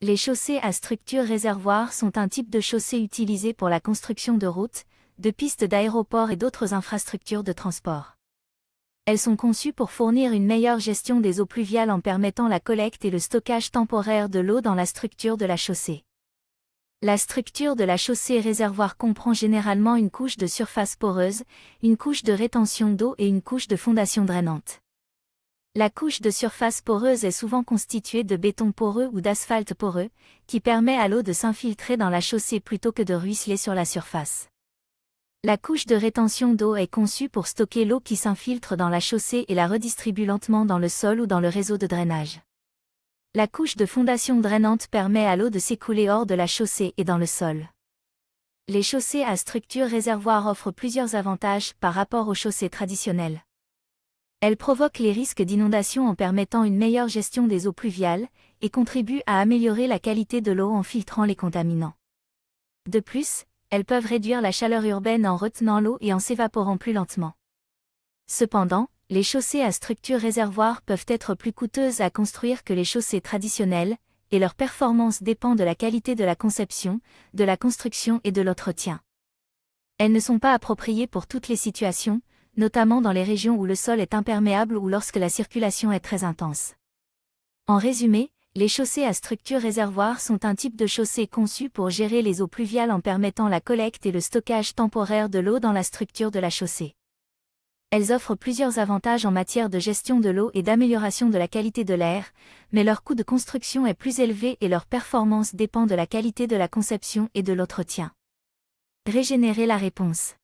Les chaussées à structure réservoir sont un type de chaussée utilisé pour la construction de routes, de pistes d'aéroports et d'autres infrastructures de transport. Elles sont conçues pour fournir une meilleure gestion des eaux pluviales en permettant la collecte et le stockage temporaire de l'eau dans la structure de la chaussée. La structure de la chaussée réservoir comprend généralement une couche de surface poreuse, une couche de rétention d'eau et une couche de fondation drainante. La couche de surface poreuse est souvent constituée de béton poreux ou d'asphalte poreux, qui permet à l'eau de s'infiltrer dans la chaussée plutôt que de ruisseler sur la surface. La couche de rétention d'eau est conçue pour stocker l'eau qui s'infiltre dans la chaussée et la redistribue lentement dans le sol ou dans le réseau de drainage. La couche de fondation drainante permet à l'eau de s'écouler hors de la chaussée et dans le sol. Les chaussées à structure réservoir offrent plusieurs avantages par rapport aux chaussées traditionnelles. Elles provoquent les risques d'inondation en permettant une meilleure gestion des eaux pluviales, et contribuent à améliorer la qualité de l'eau en filtrant les contaminants. De plus, elles peuvent réduire la chaleur urbaine en retenant l'eau et en s'évaporant plus lentement. Cependant, les chaussées à structure réservoir peuvent être plus coûteuses à construire que les chaussées traditionnelles, et leur performance dépend de la qualité de la conception, de la construction et de l'entretien. Elles ne sont pas appropriées pour toutes les situations, notamment dans les régions où le sol est imperméable ou lorsque la circulation est très intense. En résumé, les chaussées à structure réservoir sont un type de chaussée conçu pour gérer les eaux pluviales en permettant la collecte et le stockage temporaire de l'eau dans la structure de la chaussée. Elles offrent plusieurs avantages en matière de gestion de l'eau et d'amélioration de la qualité de l'air, mais leur coût de construction est plus élevé et leur performance dépend de la qualité de la conception et de l'entretien. Régénérer la réponse.